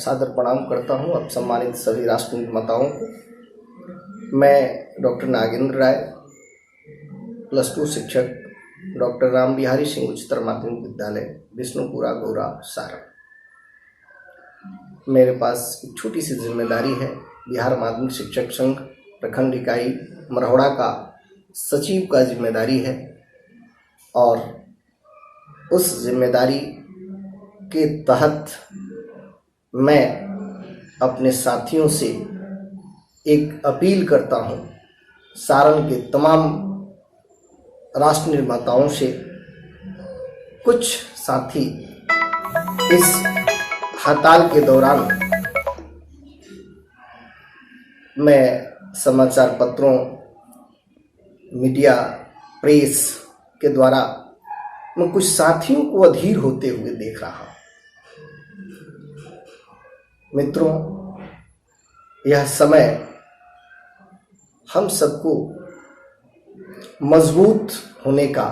सादर प्रणाम करता हूं अब सम्मानित सभी राष्ट्र निर्माताओं को। मैं डॉक्टर नागेंद्र राय, +2 शिक्षक, डॉक्टर राम बिहारी सिंह उच्चतर माध्यमिक विद्यालय, विष्णुपुरा, गौरा, सारण। मेरे पास एक छोटी सी जिम्मेदारी है। बिहार माध्यमिक शिक्षक संघ प्रखंड इकाई मरौड़ा का सचिव का जिम्मेदारी है और उस जिम्मेदारी के तहत मैं अपने साथियों से एक अपील करता हूं, सारण के तमाम राष्ट्र निर्माताओं से। कुछ साथी इस हड़ताल के दौरान मैं समाचार पत्रों, मीडिया, प्रेस के द्वारा मैं कुछ साथियों को अधीर होते हुए देख रहा हूं। मित्रों, यह समय हम सबको मजबूत होने का,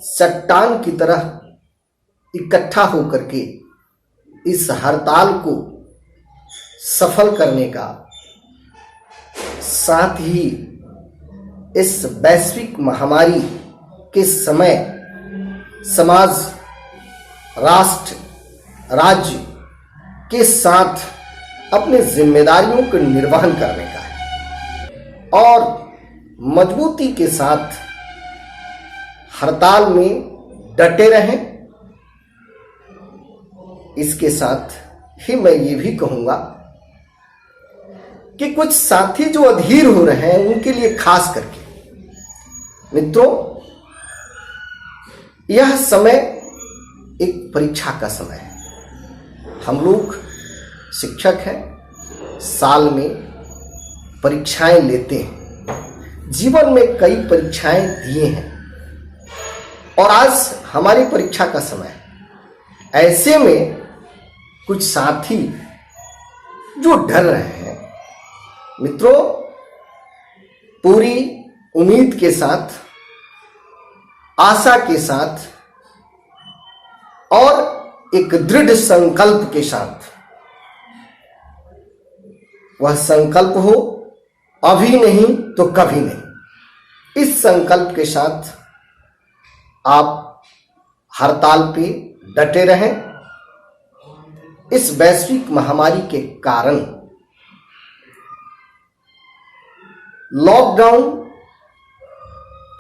चट्टान की तरह इकट्ठा होकर के इस हड़ताल को सफल करने का, साथ ही इस वैश्विक महामारी के समय समाज, राष्ट्र, राज्य के साथ अपनी जिम्मेदारियों को निर्वहन करने का है और मजबूती के साथ हड़ताल में डटे रहें। इसके साथ ही मैं ये भी कहूंगा कि कुछ साथी जो अधीर हो रहे हैं उनके लिए खास करके मित्रों, यह समय एक परीक्षा का समय है। हम लोग शिक्षक हैं, साल में परीक्षाएं लेते हैं, जीवन में कई परीक्षाएं दिए हैं और आज हमारी परीक्षा का समय है। ऐसे में कुछ साथी जो डर रहे हैं मित्रों, पूरी उम्मीद के साथ, आशा के साथ और एक दृढ़ संकल्प के साथ, वह संकल्प हो अभी नहीं तो कभी नहीं, इस संकल्प के साथ आप हड़ताल पे डटे रहें। इस वैश्विक महामारी के कारण लॉकडाउन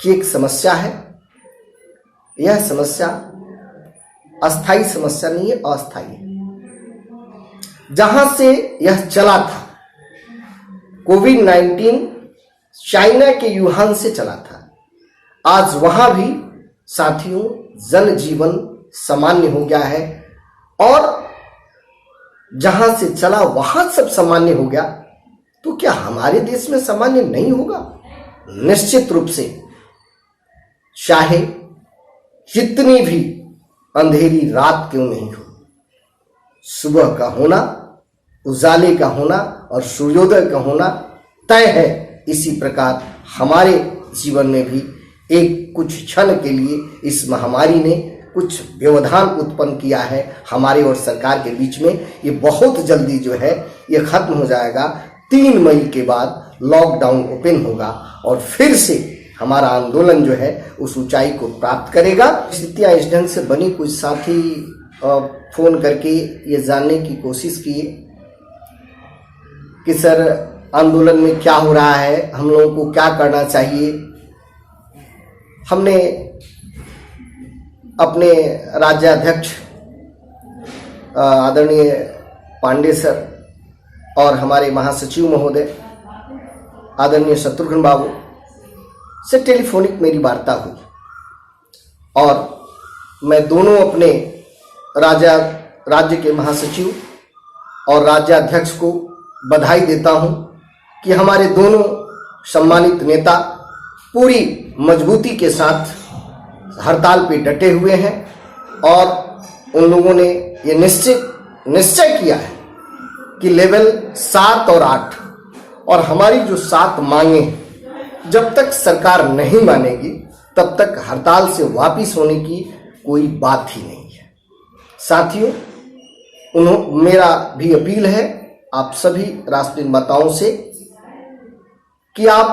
की एक समस्या है। यह समस्या अस्थायी समस्या नहीं है, अस्थायी है। जहां से यह चला था, कोविड-19 चाइना के यूहान से चला था, आज वहां भी साथियों जनजीवन सामान्य हो गया है और जहां से चला वहां सब सामान्य हो गया, तो क्या हमारे देश में सामान्य नहीं होगा? निश्चित रूप से, चाहे जितनी भी अंधेरी रात क्यों नहीं हो, सुबह का होना, उजाले का होना और सूर्योदय का होना तय है। इसी प्रकार हमारे जीवन में भी एक कुछ क्षण के लिए इस महामारी ने कुछ व्यवधान उत्पन्न किया है हमारे और सरकार के बीच में। ये बहुत जल्दी जो है ये खत्म हो जाएगा। 3 मई के बाद लॉकडाउन ओपन होगा और फिर से हमारा आंदोलन जो है उस ऊंचाई को प्राप्त करेगा। स्थितियां इस ढंग से बनी, कुछ साथी फोन करके ये जानने की कोशिश किए कि सर आंदोलन में क्या हो रहा है, हम लोगों को क्या करना चाहिए। हमने अपने राज्याध्यक्ष आदरणीय पांडे सर और हमारे महासचिव महोदय आदरणीय शत्रुघ्न बाबू से टेलीफोनिक मेरी वार्ता हुई और मैं दोनों अपने राज्य के महासचिव और राज्याध्यक्ष को बधाई देता हूं कि हमारे दोनों सम्मानित नेता पूरी मजबूती के साथ हड़ताल पे डटे हुए हैं और उन लोगों ने ये निश्चय किया है कि लेवल 7 और 8 और हमारी जो 7 मांगे जब तक सरकार नहीं मानेगी तब तक हड़ताल से वापिस होने की कोई बात ही नहीं है। साथियों, मेरा भी अपील है आप सभी राष्ट्रीय निर्माताओं से कि आप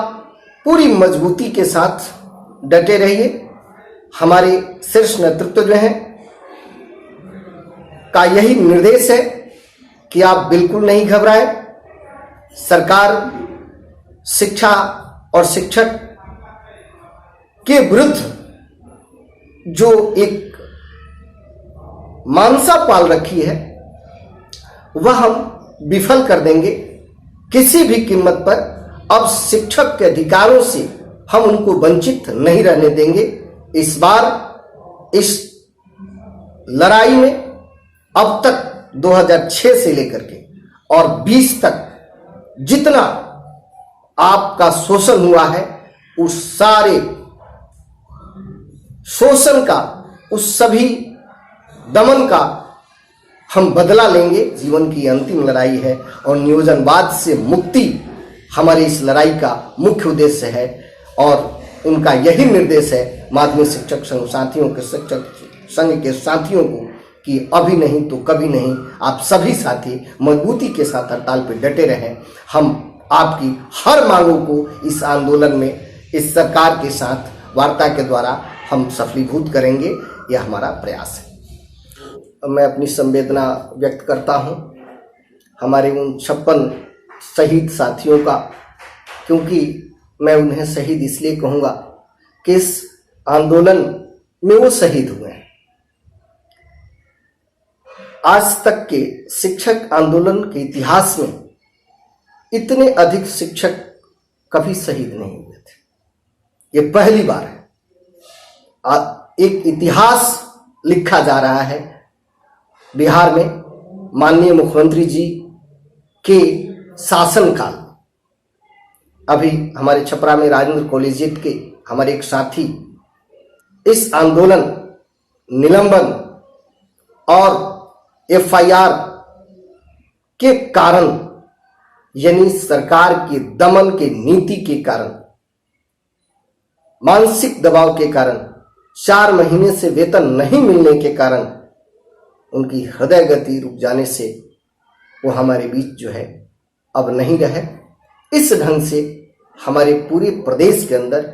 पूरी मजबूती के साथ डटे रहिए। हमारे शीर्ष नेतृत्व जो है का यही निर्देश है कि आप बिल्कुल नहीं घबराएं। सरकार शिक्षा और शिक्षक के विरुद्ध जो एक मानसा पाल रखी है वह हम विफल कर देंगे किसी भी कीमत पर। अब शिक्षक के अधिकारों से हम उनको वंचित नहीं रहने देंगे। इस बार इस लड़ाई में अब तक 2006 से लेकर के और 20 तक जितना आपका शोषण हुआ है उस सारे शोषण का, उस सभी दमन का हम बदला लेंगे। जीवन की अंतिम लड़ाई है और नियोजनवाद से मुक्ति हमारी इस लड़ाई का मुख्य उद्देश्य है और उनका यही निर्देश है माध्यमिक शिक्षक संघ साथियों के, शिक्षक संघ के साथियों को कि अभी नहीं तो कभी नहीं आप सभी साथी मजबूती के साथ हड़ताल पर डटे रहें। हम आपकी हर मांगों को इस आंदोलन में इस सरकार के साथ वार्ता के द्वारा हम सफलीभूत करेंगे, यह हमारा प्रयास है। मैं अपनी संवेदना व्यक्त करता हूं हमारे उन 56 शहीद साथियों का, क्योंकि मैं उन्हें शहीद इसलिए कहूँगा कि इस आंदोलन में वो शहीद हुए हैं। आज तक के शिक्षक आंदोलन के इतिहास में इतने अधिक शिक्षक कभी शहीद नहीं हुए थे। ये पहली बार है। एक इतिहास लिखा जा रहा है बिहार में माननीय मुख्यमंत्री जी के शासनकाल। अभी हमारे छपरा में राजेंद्र कॉलेजिएट के हमारे एक साथी इस आंदोलन, निलंबन और एफआईआर के कारण, यानी सरकार के दमन के नीति के कारण, मानसिक दबाव के कारण, 4 महीने से वेतन नहीं मिलने के कारण उनकी हृदय गति रुक जाने से वो हमारे बीच जो है अब नहीं रहे। इस ढंग से हमारे पूरे प्रदेश के अंदर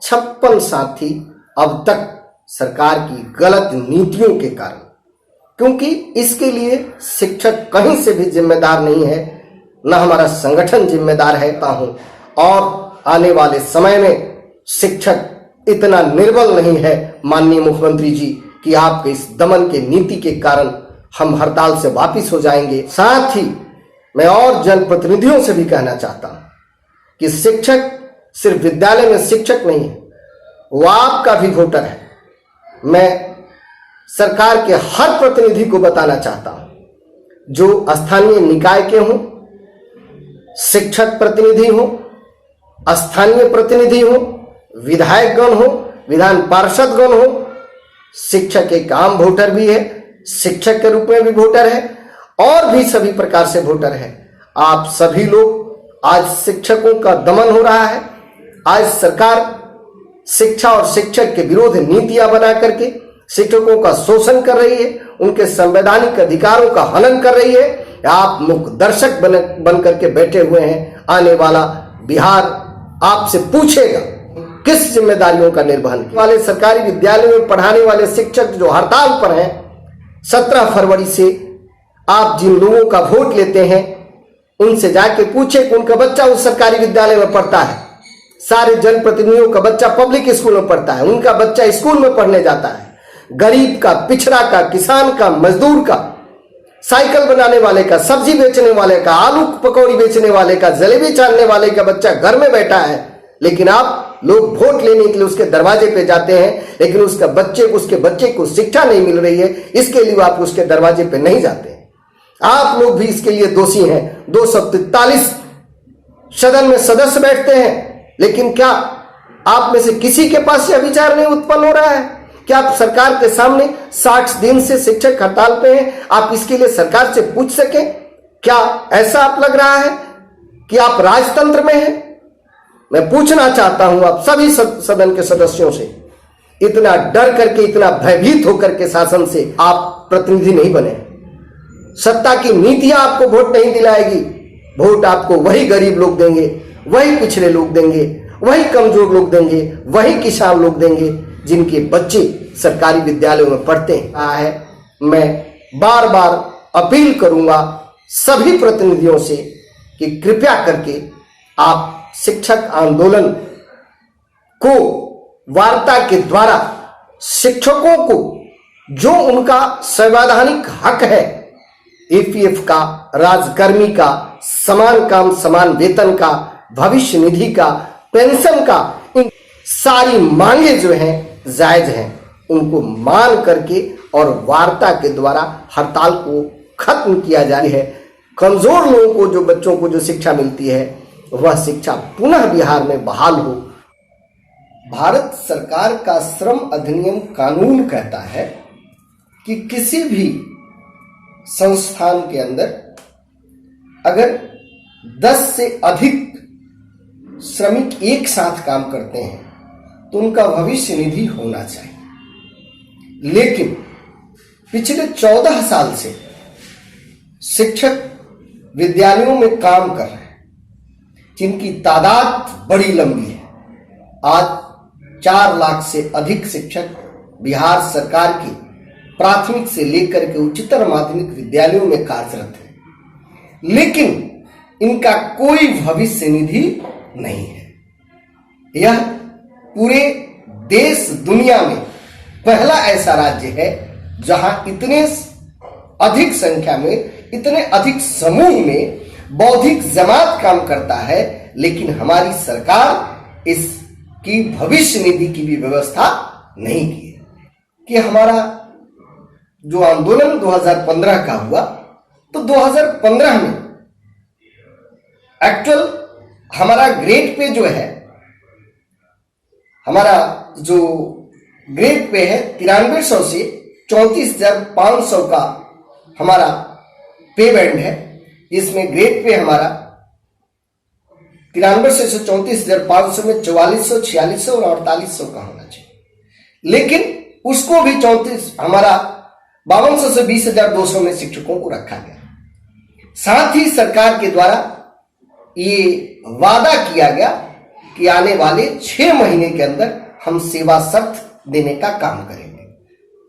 56 साथी अब तक सरकार की गलत नीतियों के कारण, क्योंकि इसके लिए शिक्षक कहीं से भी जिम्मेदार नहीं है, न हमारा संगठन जिम्मेदार है हूं, और आने वाले समय में शिक्षक इतना निर्बल नहीं है माननीय मुख्यमंत्री जी कि आपके इस दमन के नीति के कारण हम हड़ताल से वापिस हो जाएंगे। साथ ही मैं और जनप्रतिनिधियों से भी कहना चाहता हूं कि शिक्षक सिर्फ विद्यालय में शिक्षक नहीं है, वो आपका भी वोटर है। मैं सरकार के हर प्रतिनिधि को बताना चाहता हूं जो स्थानीय निकाय के हों, शिक्षक प्रतिनिधि हो, स्थानीय प्रतिनिधि हो, विधायकगण हो, विधान पार्षदगण हो, शिक्षक एक आम वोटर भी है, शिक्षक के रूप में भी वोटर है और भी सभी प्रकार से वोटर है। आप सभी लोग, आज शिक्षकों का दमन हो रहा है, आज सरकार शिक्षा और शिक्षक के विरोध नीतियां बना करके शिक्षकों का शोषण कर रही है, उनके संवैधानिक अधिकारों का हनन कर रही है। आप मुख्य दर्शक बन करके बैठे हुए हैं। आने वाला बिहार आपसे पूछेगा किस जिम्मेदारियों का निर्वहन वाले सरकारी विद्यालयों में पढ़ाने वाले शिक्षक जो हड़ताल पर हैं। 17 फरवरी से आप जिन लोगों का वोट लेते हैं उनसे जाके पूछे कि उनका बच्चा उस सरकारी विद्यालय में पढ़ता है। सारे जनप्रतिनिधियों का बच्चा पब्लिक स्कूल में पढ़ता है, उनका बच्चा स्कूल में पढ़ने जाता है। गरीब का, पिछड़ा का, किसान का, मजदूर का, साइकिल बनाने वाले का, सब्जी बेचने वाले का, आलू पकौड़ी बेचने वाले का, जलेबी छानने वाले का बच्चा घर में बैठा है, लेकिन आप लोग वोट लेने के लिए उसके दरवाजे पे जाते हैं, लेकिन उसके बच्चे को शिक्षा नहीं मिल रही है, इसके लिए आप उसके दरवाजे पे नहीं जाते। आप लोग भी इसके लिए दोषी हैं। 243 सदन में सदस्य बैठते हैं, लेकिन क्या आप में से किसी के पास यह विचार नहीं उत्पन्न हो रहा है कि आप सरकार के सामने 60 दिन से शिक्षक हड़ताल पे हैं, आप इसके लिए सरकार से पूछ सकें? क्या ऐसा आप लग रहा है कि आप राजतंत्र में हैं? मैं पूछना चाहता हूं आप सभी सदन के सदस्यों से, इतना डर करके, इतना भयभीत होकर के शासन से आप प्रतिनिधि नहीं बने। सत्ता की नीतियां आपको वोट नहीं दिलाएगी। वोट आपको वही गरीब लोग देंगे, वही पिछड़े लोग देंगे, वही कमजोर लोग देंगे, वही किसान लोग देंगे जिनके बच्चे सरकारी विद्यालयों में पढ़ते हैं। मैं बार बार अपील करूंगा सभी प्रतिनिधियों से कि कृपया करके आप शिक्षक आंदोलन को वार्ता के द्वारा शिक्षकों को जो उनका संवैधानिक हक है, एपीएफ का, राजकर्मी का, समान काम समान वेतन का, भविष्य निधि का, पेंशन का, इन सारी मांगे जो हैं जायज हैं, उनको मान करके और वार्ता के द्वारा हड़ताल को खत्म किया जारी है। कमजोर लोगों को, जो बच्चों को जो शिक्षा मिलती है, वह शिक्षा पुनः बिहार में बहाल हो। भारत सरकार का श्रम अधिनियम कानून कहता है कि किसी भी संस्थान के अंदर अगर 10 से अधिक श्रमिक एक साथ काम करते हैं तो उनका भविष्य निधि होना चाहिए। लेकिन पिछले 14 साल से शिक्षक विद्यालयों में काम कर रहे हैं, जिनकी तादाद बड़ी लंबी है। आज 4 लाख से अधिक शिक्षक बिहार सरकार की प्राथमिक से लेकर के उच्चतर माध्यमिक विद्यालयों में कार्यरत है, लेकिन इनका कोई भविष्य निधि नहीं है। यह पूरे देश दुनिया में पहला ऐसा राज्य है जहां इतने अधिक संख्या में, इतने अधिक समूह में बौद्धिक जमात काम करता है, लेकिन हमारी सरकार इसकी भविष्य निधि की भी व्यवस्था नहीं की है। कि हमारा जो आंदोलन 2015 का हुआ, तो 2015 में एक्चुअल हमारा ग्रेड पे जो है, हमारा जो ग्रेड पे है 9300 से 34,500 का हमारा पे बैंड है। इसमें ग्रेड पे हमारा 9300 से 34,500 में 4400, 4600 और 4800 का होना चाहिए, लेकिन उसको भी 34 हमारा 5200 से 20,200 में शिक्षकों को रखा गया। साथ ही सरकार के द्वारा ये वादा किया गया कि आने वाले 6 महीने के अंदर हम सेवा शर्त देने का काम करेंगे।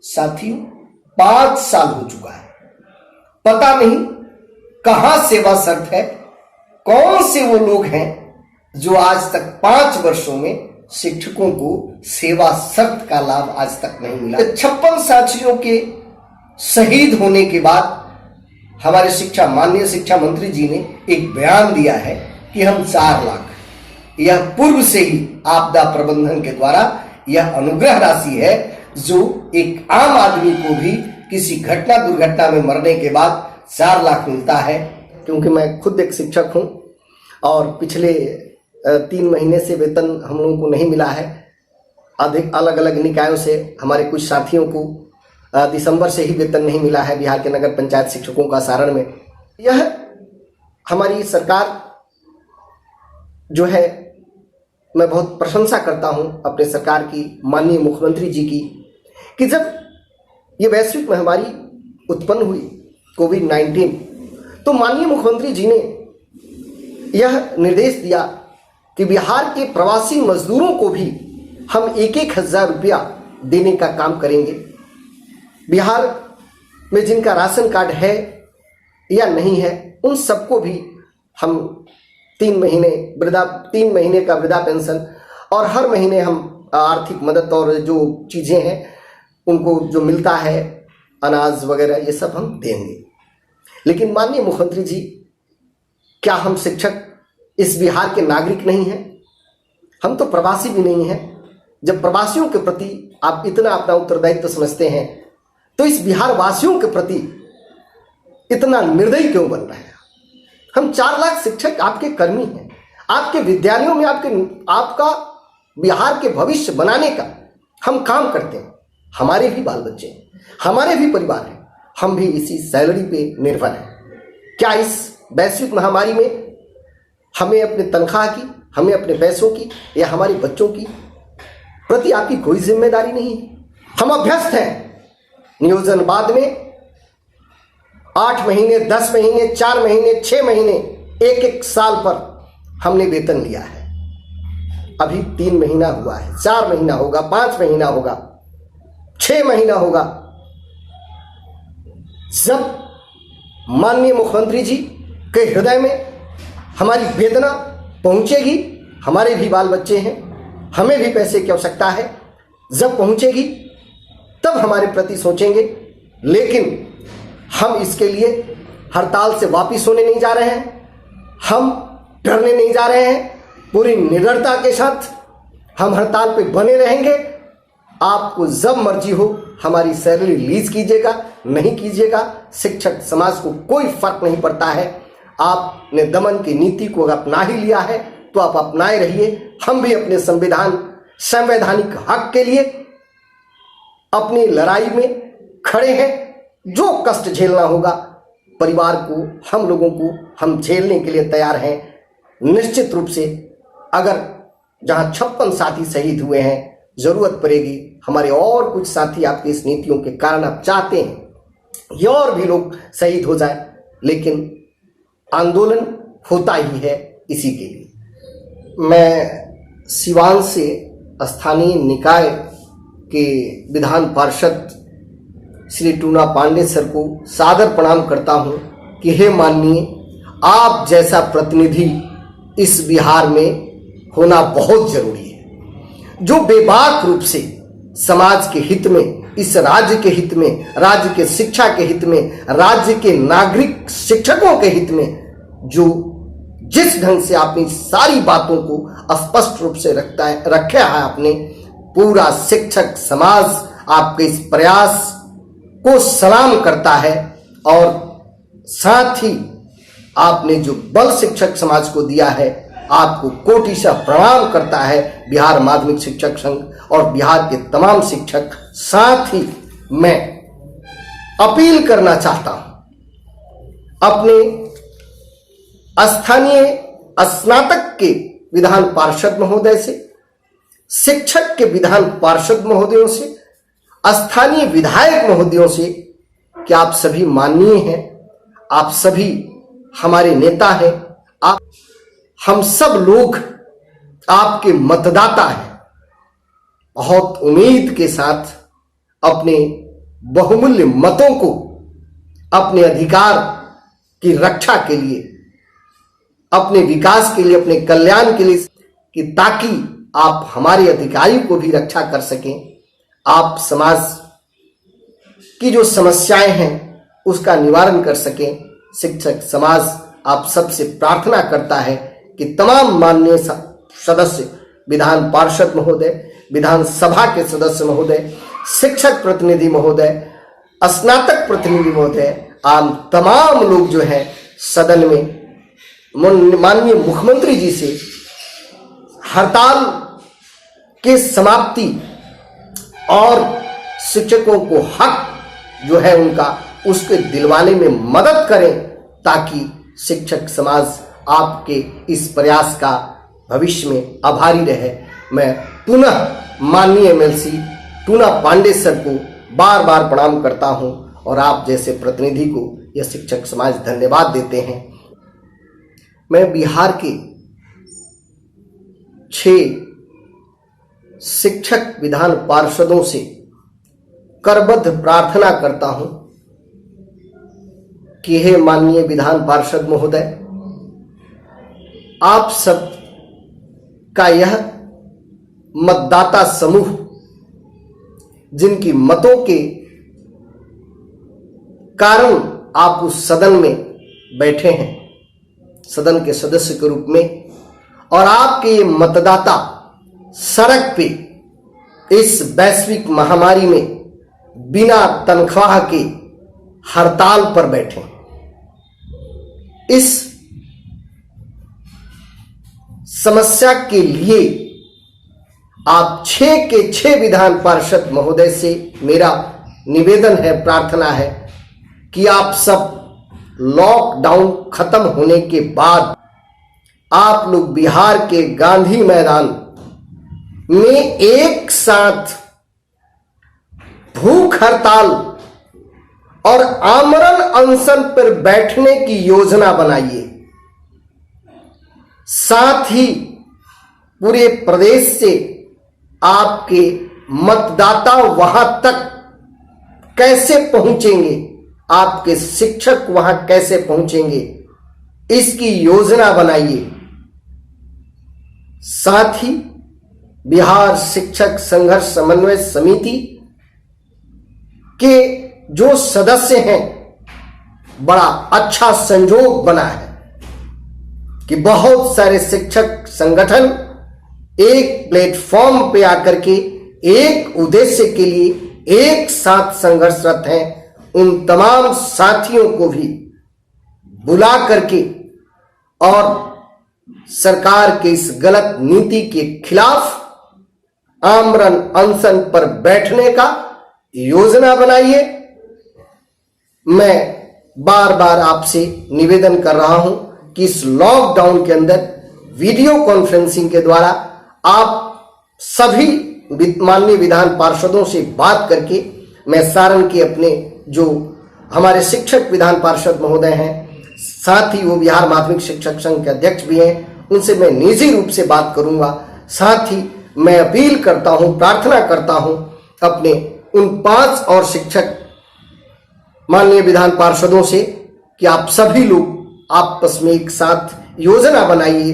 साथियों, 5 साल हो चुका है, पता नहीं कहां सेवा शर्त है, कौन से वो लोग हैं जो आज तक 5 वर्षों में शिक्षकों को सेवा शर्त का लाभ आज तक नहीं मिला। 56 साथियों के शहीद होने के बाद हमारे माननीय शिक्षा मंत्री जी ने एक बयान दिया है कि हम 4 लाख, यह पूर्व से ही आपदा प्रबंधन के द्वारा यह अनुग्रह राशि है जो एक आम आदमी को भी किसी घटना दुर्घटना में मरने के बाद 4 लाख मिलता है। क्योंकि मैं खुद एक शिक्षक हूं और पिछले 3 महीने से वेतन हम लोगों को नहीं मिला है। अधिक अलग अलग निकायों से हमारे कुछ साथियों को दिसंबर से ही वेतन नहीं मिला है। बिहार के नगर पंचायत शिक्षकों का सारण में यह हमारी सरकार जो है, मैं बहुत प्रशंसा करता हूं अपने सरकार की, माननीय मुख्यमंत्री जी की, कि जब ये वैश्विक महामारी उत्पन्न हुई कोविड-19, तो माननीय मुख्यमंत्री जी ने यह निर्देश दिया कि बिहार के प्रवासी मजदूरों को भी हम 1,000 रुपया देने का काम करेंगे। बिहार में जिनका राशन कार्ड है या नहीं है, उन सबको भी हम 3 महीने का वृद्धा पेंशन और हर महीने हम आर्थिक मदद और जो चीज़ें हैं उनको जो मिलता है, अनाज वगैरह, ये सब हम देंगे। लेकिन माननीय मुख्यमंत्री जी, क्या हम शिक्षक इस बिहार के नागरिक नहीं हैं? हम तो प्रवासी भी नहीं हैं। जब प्रवासियों के प्रति आप इतना अपना उत्तरदायित्व समझते हैं, तो इस बिहार वासियों के प्रति इतना निर्दयी क्यों बन रहे हैं? हम 4 लाख शिक्षक आपके कर्मी हैं, आपके विद्यालयों में आपका बिहार के भविष्य बनाने का हम काम करते हैं। हमारे भी बाल बच्चे हैं, हमारे भी परिवार हैं, हम भी इसी सैलरी पे निर्भर हैं। क्या इस वैश्विक महामारी में हमें अपने तनख्वाह की, हमें अपने पैसों की या हमारे बच्चों की प्रति आपकी कोई जिम्मेदारी नहीं है? हम अभ्यस्त हैं नियोजनवाद में 8 महीने, 10 महीने, 4 महीने, 6 महीने, एक एक साल पर हमने वेतन लिया है। अभी 3 महीना हुआ है, 4 महीना होगा, 5 महीना होगा, 6 महीना होगा, जब माननीय मुख्यमंत्री जी के हृदय में हमारी वेदना पहुंचेगी। हमारे भी बाल बच्चे हैं, हमें भी पैसे की आवश्यकता है, जब पहुंचेगी तब हमारे प्रति सोचेंगे। लेकिन हम इसके लिए हड़ताल से वापिस होने नहीं जा रहे हैं, हम डरने नहीं जा रहे हैं। पूरी निडरता के साथ हम हड़ताल पे बने रहेंगे। आपको जब मर्जी हो हमारी सैलरी रिलीज कीजिएगा, नहीं कीजिएगा, शिक्षक समाज को कोई फर्क नहीं पड़ता है। आपने दमन की नीति को अपना ही लिया है तो आप अपनाए रहिए। हम भी अपने संवैधानिक हक के लिए अपनी लड़ाई में खड़े हैं। जो कष्ट झेलना होगा परिवार को, हम लोगों को, हम झेलने के लिए तैयार हैं। निश्चित रूप से अगर जहां 56 साथी शहीद हुए हैं, जरूरत पड़ेगी हमारे और कुछ साथी आपकी इस नीतियों के कारण आप चाहते हैं ये और भी लोग शहीद हो जाए, लेकिन आंदोलन होता ही है इसी के लिए। मैं सिवान से स्थानीय निकाय के विधान पार्षद श्री टूना पांडे सर को सादर प्रणाम करता हूं कि हे माननीय, आप जैसा प्रतिनिधि इस बिहार में होना बहुत जरूरी है, जो बेबाक रूप से समाज के हित में, इस राज्य के हित में, राज्य के शिक्षा के हित में, राज्य के नागरिक शिक्षकों के हित में, जो जिस ढंग से आपने सारी बातों को स्पष्ट रूप से रखा है आपने, पूरा शिक्षक समाज आपके इस प्रयास को सलाम करता है। और साथ ही आपने जो बल शिक्षक समाज को दिया है, आपको कोटिशः प्रणाम करता है बिहार माध्यमिक शिक्षक संघ और बिहार के तमाम शिक्षक। साथ ही मैं अपील करना चाहता हूं अपने स्थानीय स्नातक के विधान पार्षद महोदय से, शिक्षक के विधान पार्षद महोदयों से, स्थानीय विधायक महोदयों से कि आप सभी माननीय हैं, आप सभी हमारे नेता हैं, आप हम सब लोग आपके मतदाता हैं। बहुत उम्मीद के साथ अपने बहुमूल्य मतों को अपने अधिकार की रक्षा के लिए, अपने विकास के लिए, अपने कल्याण के लिए, कि ताकि आप हमारे अधिकारों को भी रक्षा कर सकें, आप समाज की जो समस्याएं हैं उसका निवारण कर सकें। शिक्षक समाज आप सबसे प्रार्थना करता है कि तमाम माननीय सदस्य, विधान पार्षद महोदय, विधानसभा के सदस्य महोदय, शिक्षक प्रतिनिधि महोदय, स्नातक प्रतिनिधि महोदय, आम तमाम लोग जो हैं सदन में माननीय मुख्यमंत्री जी से हड़ताल की समाप्ति और शिक्षकों को हक जो है उनका, उसके दिलवाने में मदद करें, ताकि शिक्षक समाज आपके इस प्रयास का भविष्य में आभारी रहे। मैं पुनः माननीय एमएलसी टूना पांडे सर को बार बार प्रणाम करता हूं और आप जैसे प्रतिनिधि को यह शिक्षक समाज धन्यवाद देते हैं। मैं बिहार के 6 शिक्षक विधान पार्षदों से करबद्ध प्रार्थना करता हूं कि हे माननीय विधान पार्षद महोदय, आप सब का यह मतदाता समूह जिनकी मतों के कारण आप उस सदन में बैठे हैं, सदन के सदस्य के रूप में, और आपके ये मतदाता सड़क पे इस वैश्विक महामारी में बिना तनख्वाह के हड़ताल पर बैठे, इस समस्या के लिए आप 6 के 6 विधान पार्षद महोदय से मेरा निवेदन है, प्रार्थना है कि आप सब लॉकडाउन खत्म होने के बाद आप लोग बिहार के गांधी मैदान में एक साथ भूख हड़ताल और आमरण अनशन पर बैठने की योजना बनाइए। साथ ही पूरे प्रदेश से आपके मतदाता वहां तक कैसे पहुंचेंगे, आपके शिक्षक वहां कैसे पहुंचेंगे, इसकी योजना बनाइए। साथ ही बिहार शिक्षक संघर्ष समन्वय समिति के जो सदस्य हैं, बड़ा अच्छा संजोग बना है कि बहुत सारे शिक्षक संगठन एक प्लेटफॉर्म पे आकर के एक उद्देश्य के लिए एक साथ संघर्षरत हैं। उन तमाम साथियों को भी बुला करके और सरकार के इस गलत नीति के खिलाफ आमरण अनशन पर बैठने का योजना बनाइए। मैं बार बार आपसे निवेदन कर रहा हूं कि इस लॉकडाउन के अंदर वीडियो कॉन्फ्रेंसिंग के द्वारा आप सभी माननीय विधान पार्षदों से बात करके, मैं सारण के अपने जो हमारे शिक्षक विधान पार्षद महोदय हैं, साथ ही वो बिहार माध्यमिक शिक्षक संघ के अध्यक्ष भी हैं, उनसे मैं निजी रूप से बात करूंगा। साथ ही मैं अपील करता हूं, प्रार्थना करता हूं अपने उन 5 और शिक्षक माननीय विधान पार्षदों से कि आप सभी लोग आपस में एक साथ योजना बनाइए।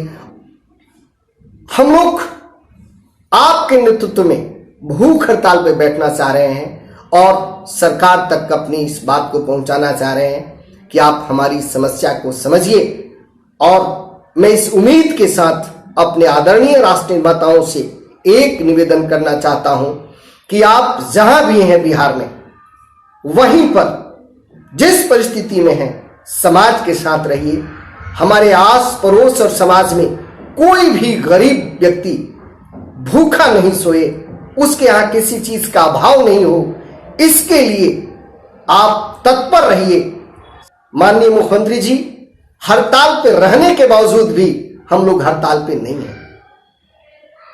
हम लोग आपके नेतृत्व में भूख हड़ताल पर बैठना चाह रहे हैं और सरकार तक अपनी इस बात को पहुंचाना चाह रहे हैं कि आप हमारी समस्या को समझिए। और मैं इस उम्मीद के साथ अपने आदरणीय राष्ट्रीय नेताओं से एक निवेदन करना चाहता हूं कि आप जहां भी हैं बिहार में, वहीं पर जिस परिस्थिति में हैं, समाज के साथ रहिए। हमारे आस पड़ोस और समाज में कोई भी गरीब व्यक्ति भूखा नहीं सोए, उसके यहां किसी चीज का अभाव नहीं हो, इसके लिए आप तत्पर रहिए। माननीय मुख्यमंत्री जी, हड़ताल पे रहने के बावजूद भी हम लोग हड़ताल पे नहीं हैं।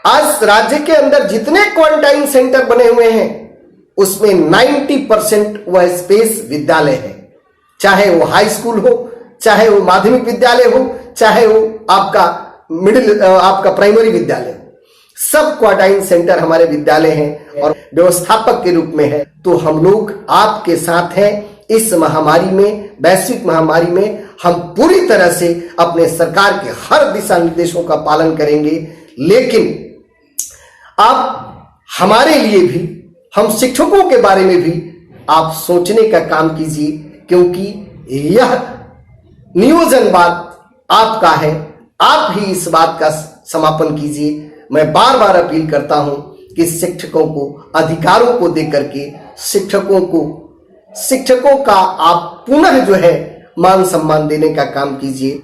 आज राज्य के अंदर जितने क्वारंटाइन सेंटर बने हुए हैं, उसमें 90% वह स्पेस विद्यालय है, चाहे वो हाई स्कूल हो, चाहे वो माध्यमिक विद्यालय हो, चाहे वो आपका प्राइमरी विद्यालय हो। सब क्वारंटाइन सेंटर हमारे विद्यालय हैं और व्यवस्थापक के रूप में है। तो हम लोग आपके साथ हैं इस महामारी में, वैश्विक महामारी में। हम पूरी तरह से अपने सरकार के हर दिशा निर्देशों का पालन करेंगे, लेकिन आप हमारे लिए भी, हम शिक्षकों के बारे में भी आप सोचने का काम कीजिए, क्योंकि यह नियोजनवाद आपका है। आप ही इस बात का समापन कीजिए। मैं बार बार अपील करता हूं कि शिक्षकों को अधिकारों को देकर के शिक्षकों का आप पुनः जो है मान सम्मान देने का काम कीजिए।